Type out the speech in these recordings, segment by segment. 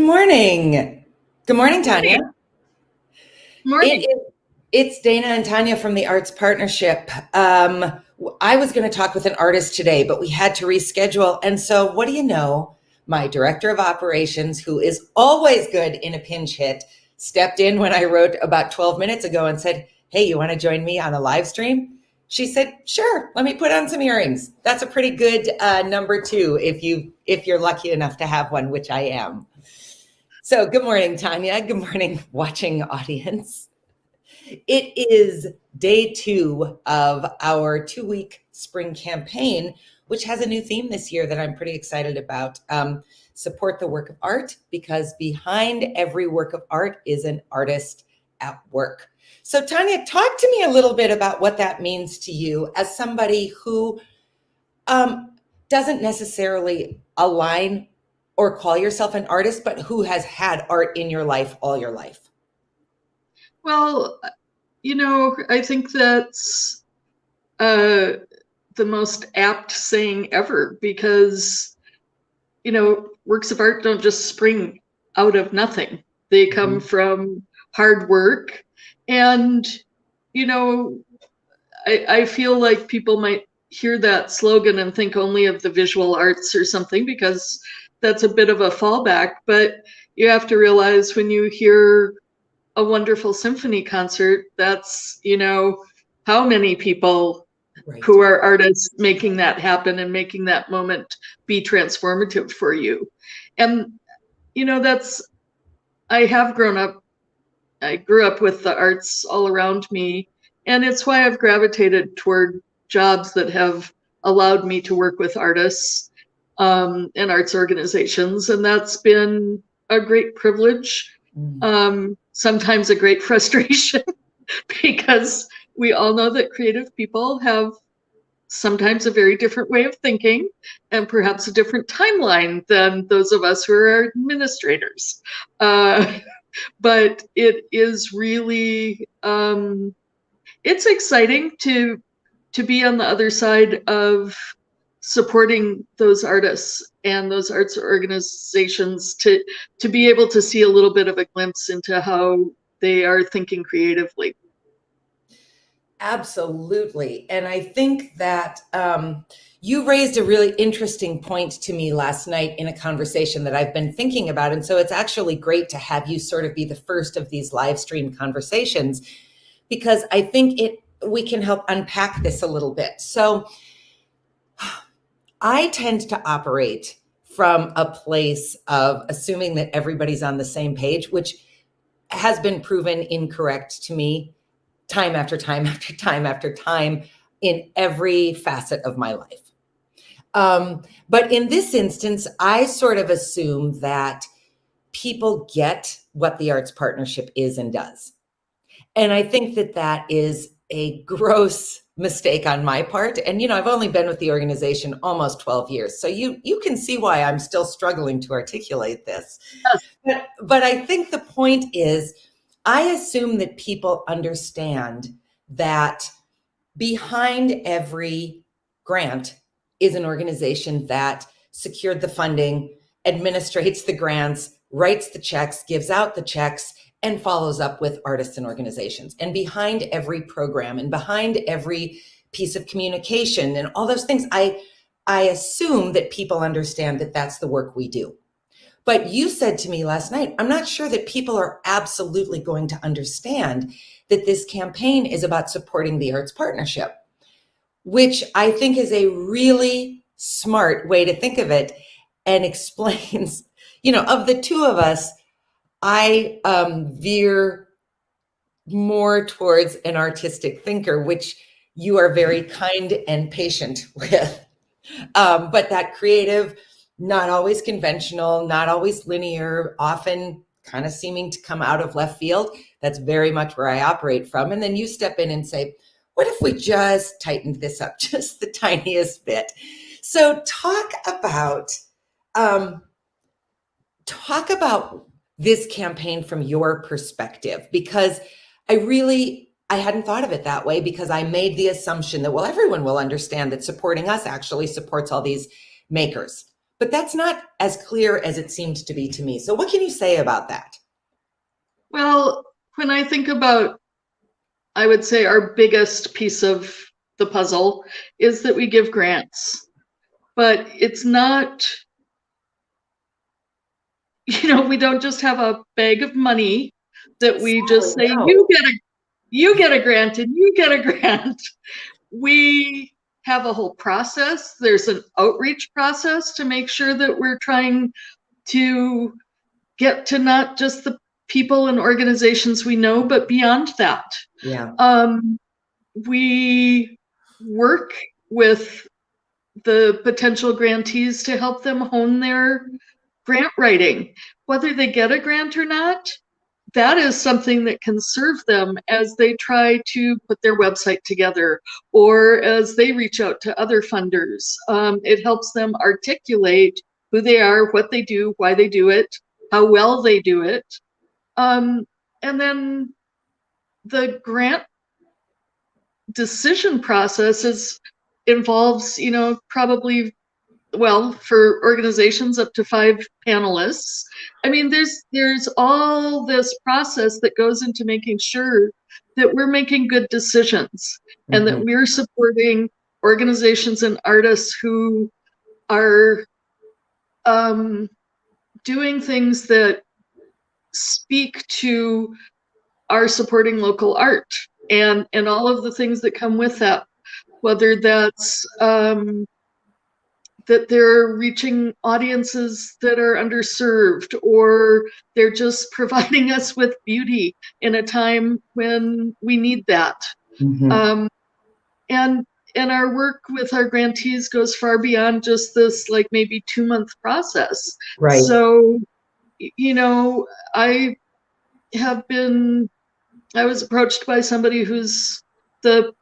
morning. Good morning, Tania. Morning. Morning. It's Dana and Tania from the Arts Partnership. I was going to talk with an artist today, but we had to reschedule. And so, what do you know? My director of operations, who is always good in a pinch hit, stepped in when I wrote about 12 minutes ago and said, "Hey, you want to join me on a live stream?" She said, "Sure, let me put on some earrings." That's a pretty good number two if you're lucky enough to have one, which I am. So good morning, Tania. Good morning, watching audience. It is day 2 of our 2-week spring campaign, which has a new theme this year that I'm pretty excited about. Support the work of art, because behind every work of art is an artist at work. So Tania, talk to me a little bit about what that means to you as somebody who doesn't necessarily align or call yourself an artist, but who has had art in your life all your life. Well, I think that's the most apt saying ever, because, works of art don't just spring out of nothing. They come from hard work. And, I feel like people might hear that slogan and think only of the visual arts or something, because that's a bit of a fallback. But you have to realize, when you hear a wonderful symphony concert, that's, how many people who are artists making that happen and making that moment be transformative for you. And, I grew up with the arts all around me, and it's why I've gravitated toward jobs that have allowed me to work with artists and arts organizations. And that's been a great privilege. Sometimes a great frustration, because we all know that creative people have sometimes a very different way of thinking, and perhaps a different timeline than those of us who are administrators. But it is really, it's exciting to be on the other side of supporting those artists and those arts organizations, to be able to see a little bit of a glimpse into how they are thinking creatively. Absolutely. And I think that you raised a really interesting point to me last night in a conversation that I've been thinking about. And so it's actually great to have you sort of be the first of these live stream conversations, because I think we can help unpack this a little bit. So I tend to operate from a place of assuming that everybody's on the same page, which has been proven incorrect to me time after time after time after time in every facet of my life. But in this instance, I sort of assume that people get what the Arts Partnership is and does. And I think that that is a gross mistake on my part. And, I've only been with the organization almost 12 years. So you can see why I'm still struggling to articulate this. Yes. But I think the point is, I assume that people understand that behind every grant is an organization that secured the funding, administrates the grants, writes the checks, gives out the checks, and follows up with artists and organizations. And behind every program and behind every piece of communication and all those things, I assume that people understand that that's the work we do. But you said to me last night, I'm not sure that people are absolutely going to understand that this campaign is about supporting the Arts Partnership, which I think is a really smart way to think of it, and explains, of the two of us, I veer more towards an artistic thinker, which you are very kind and patient with. But that creative, not always conventional, not always linear, often kind of seeming to come out of left field, that's very much where I operate from. And then you step in and say, what if we just tightened this up just the tiniest bit? So talk about this campaign from your perspective, because I hadn't thought of it that way, because I made the assumption that, well, everyone will understand that supporting us actually supports all these makers. But that's not as clear as it seemed to be to me. So what can you say about that? Well, when I think about, I would say our biggest piece of the puzzle is that we give grants, but it's not, we don't just have a bag of money that we just say, No. you get a grant and you get a grant. We have a whole process. There's an outreach process to make sure that we're trying to get to not just the people and organizations we know, but beyond that. Yeah. We work with the potential grantees to help them hone their grant writing. Whether they get a grant or not, that is something that can serve them as they try to put their website together or as they reach out to other funders. It helps them articulate who they are, what they do, why they do it, how well they do it. And then the grant decision process involves, probably, well, for organizations up to 5 panelists. I mean, there's all this process that goes into making sure that we're making good decisions and that we're supporting organizations and artists who are doing things that speak to our supporting local art and all of the things that come with that, whether that's that they're reaching audiences that are underserved, or they're just providing us with beauty in a time when we need that. Um, and our work with our grantees goes far beyond just this, like, maybe 2-month process. Right. So, I was approached by somebody who's the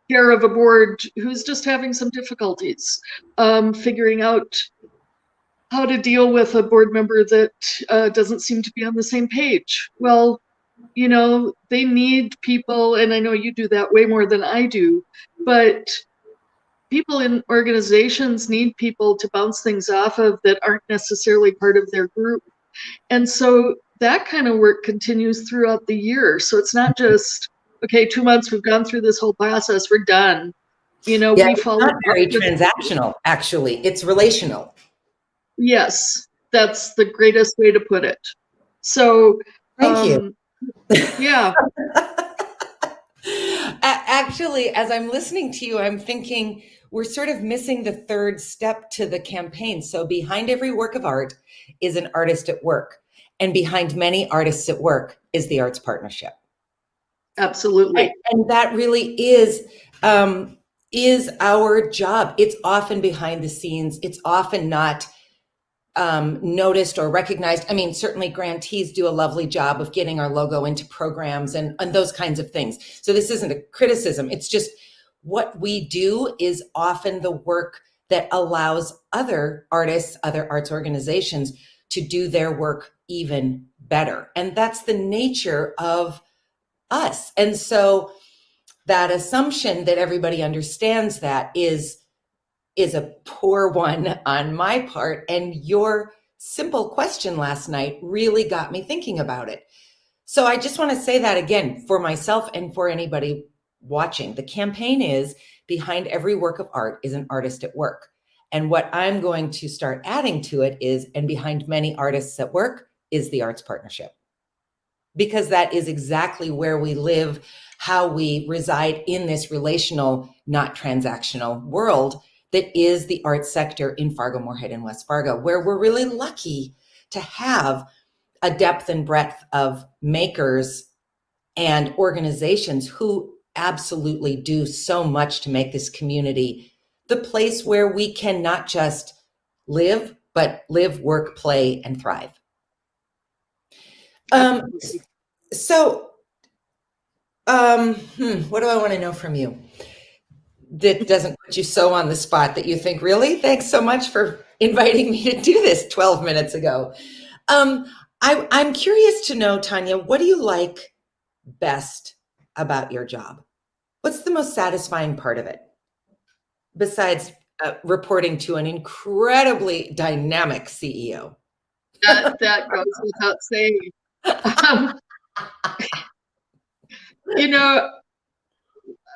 chair of a board who's just having some difficulties figuring out how to deal with a board member that doesn't seem to be on the same page. Well, they need people, and I know you do that way more than I do, but people in organizations need people to bounce things off of that aren't necessarily part of their group. And so that kind of work continues throughout the year. So it's not just, okay, 2 months, we've gone through this whole process, we're done. Yeah, We it's follow not very up with, transactional, actually. It's relational. yes, that's the greatest way to put it. So, Thank you. Yeah. Actually, as I'm listening to you, I'm thinking we're sort of missing the third step to the campaign. So behind every work of art is an artist at work, and behind many artists at work is the arts partnership. Absolutely. And that really is our job. It's often behind the scenes. It's often not noticed or recognized. I mean, certainly grantees do a lovely job of getting our logo into programs and those kinds of things. So this isn't a criticism. It's just what we do is often the work that allows other artists, other arts organizations to do their work even better. And that's the nature of us. And so that assumption that everybody understands that is a poor one on my part. And your simple question last night really got me thinking about it. So I just want to say that again for myself and for anybody watching. The campaign is behind every work of art is an artist at work. And what I'm going to start adding to it is, and behind many artists at work is the arts partnership. Because that is exactly where we live, how we reside in this relational, not transactional world that is the arts sector in Fargo-Moorhead and West Fargo, where we're really lucky to have a depth and breadth of makers and organizations who absolutely do so much to make this community the place where we can not just live, but live, work, play, and thrive. So, what do I want to know from you that doesn't put you so on the spot that you think, really? Thanks so much for inviting me to do this 12 minutes ago. I'm curious to know, Tania, what do you like best about your job? What's the most satisfying part of it? Besides reporting to an incredibly dynamic CEO. That goes without saying. Um, you know,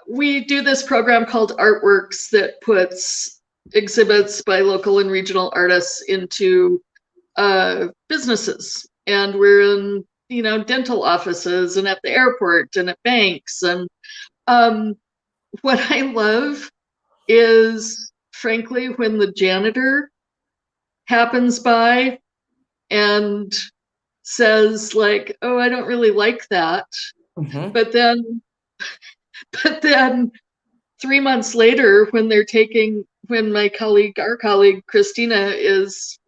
we do this program called Artworks that puts exhibits by local and regional artists into businesses, and we're in dental offices and at the airport and at banks. And what I love is, frankly, when the janitor happens by and says, like, oh, I don't really like that. Mm-hmm. But then 3 months later, when our colleague Christina is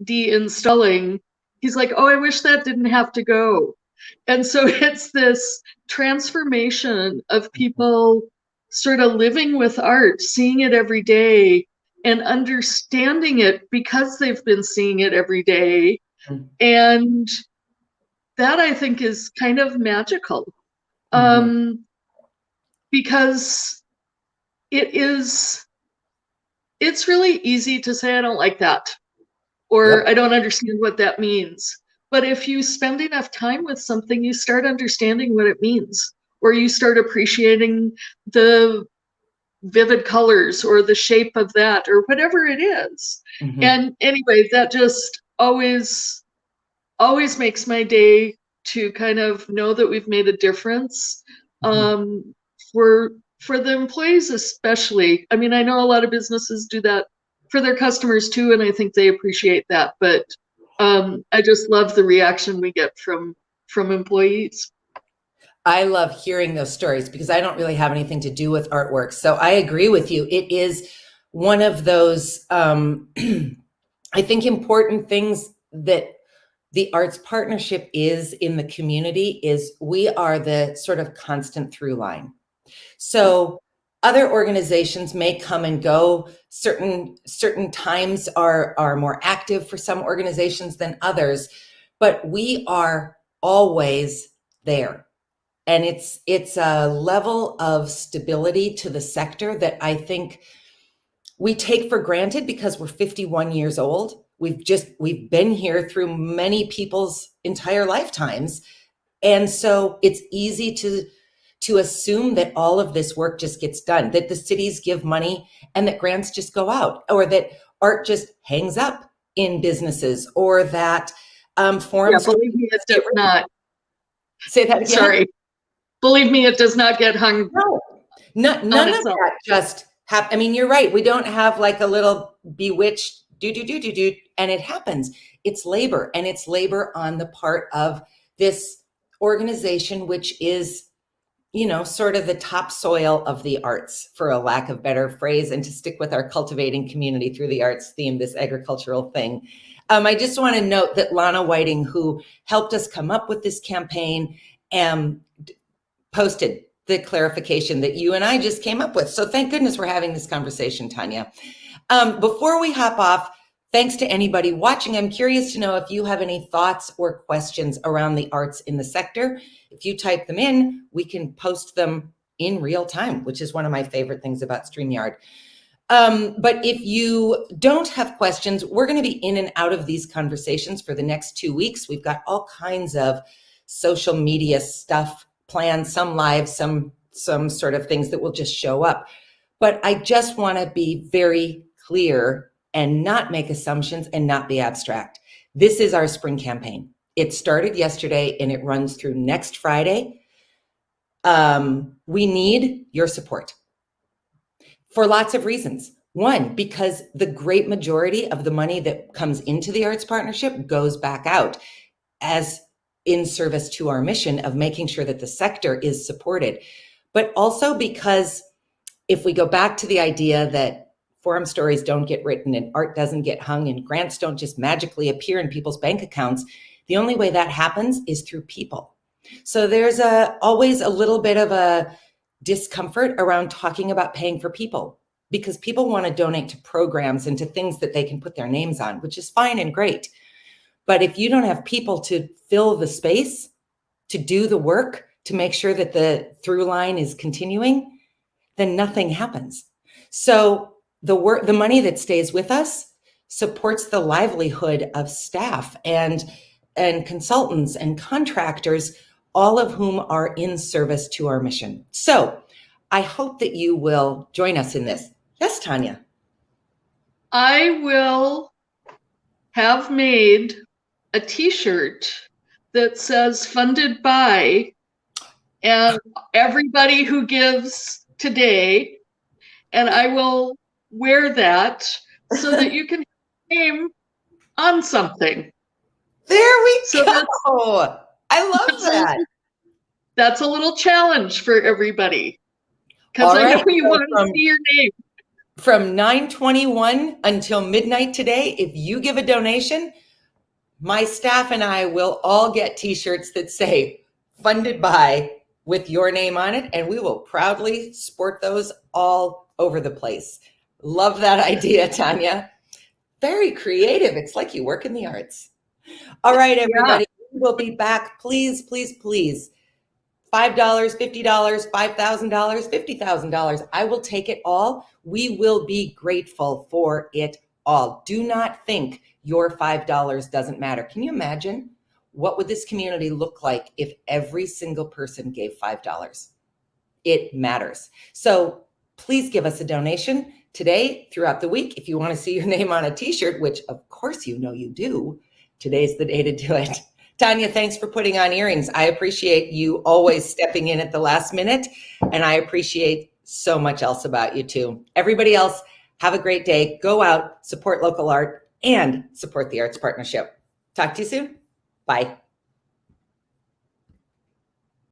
de-installing, he's like, oh, I wish that didn't have to go. And so it's this transformation of people sort of living with art, seeing it every day and understanding it because they've been seeing it every day. Mm-hmm. And that, I think, is kind of magical. Because it's really easy to say, I don't like that, or Yep. I don't understand what that means. But if you spend enough time with something, you start understanding what it means, or you start appreciating the vivid colors or the shape of that, or whatever it is. Mm-hmm. And anyway, that just always makes my day, to kind of know that we've made a difference. For the employees especially. I mean, I know a lot of businesses do that for their customers too, and I think they appreciate that. But I just love the reaction we get from employees. I love hearing those stories because I don't really have anything to do with artwork. So I agree with you. It is one of those, I think, important things that the arts partnership is in the community. Is we are the sort of constant through line. So other organizations may come and go. Certain times are more active for some organizations than others, but we are always there. And it's a level of stability to the sector that I think we take for granted because we're 51 years old. We've been here through many people's entire lifetimes. And so it's easy to assume that all of this work just gets done, that the cities give money and that grants just go out, or that art just hangs up in businesses, or that forums. Yeah, believe me, it does not. Say that again. Sorry. Believe me, it does not get hung. No, none of that just happen. I mean, you're right. We don't have like a little bewitched do, and it happens. It's labor, and it's labor on the part of this organization, which is, sort of the topsoil of the arts, for a lack of better phrase, and to stick with our cultivating community through the arts theme, this agricultural thing. I just want to note that Lana Whiting, who helped us come up with this campaign, posted the clarification that you and I just came up with. So thank goodness we're having this conversation, Tania. Before we hop off, thanks to anybody watching. I'm curious to know if you have any thoughts or questions around the arts in the sector. If you type them in, we can post them in real time, which is one of my favorite things about StreamYard. But if you don't have questions, we're going to be in and out of these conversations for the next 2 weeks. We've got all kinds of social media stuff planned, some live, some sort of things that will just show up. But I just want to be very clear and not make assumptions and not be abstract. This is our spring campaign. It started yesterday and it runs through next Friday. We need your support for lots of reasons. One, because the great majority of the money that comes into the Arts Partnership goes back out as in service to our mission of making sure that the sector is supported. But also because if we go back to the idea that forum stories don't get written and art doesn't get hung and grants don't just magically appear in people's bank accounts, the only way that happens is through people. So there's always a little bit of a discomfort around talking about paying for people, because people want to donate to programs and to things that they can put their names on, which is fine and great. But if you don't have people to fill the space, to do the work, to make sure that the through line is continuing, then nothing happens. So the money that stays with us supports the livelihood of staff and consultants and contractors, all of whom are in service to our mission. So I hope that you will join us in this. Yes, Tanya. I will have made a t-shirt that says funded by, and everybody who gives today, and I will wear that so that you can name on something. There we So go. I love that. That's a little challenge for everybody, because I know you want to see your name. From 9:21 until midnight today, if you give a donation, my staff and I will all get t-shirts that say funded by with your name on it, and we will proudly sport those all over the place. Love that idea, Tanya. Very creative. It's like you work in the arts. All right, everybody, we'll be back. Please, please, please. $5, $50, $5,000, $50,000. I will take it all. We will be grateful for it all. Do not think your $5 doesn't matter. Can you imagine what would this community look like if every single person gave $5? It matters. So please give us a donation today, throughout the week. If you want to see your name on a t-shirt, which of course you know you do, today's the day to do it. Tanya, thanks for putting on earrings. I appreciate you always stepping in at the last minute, and I appreciate so much else about you too. Everybody else, have a great day. Go out, support local art, and support the Arts Partnership. Talk to you soon. Bye.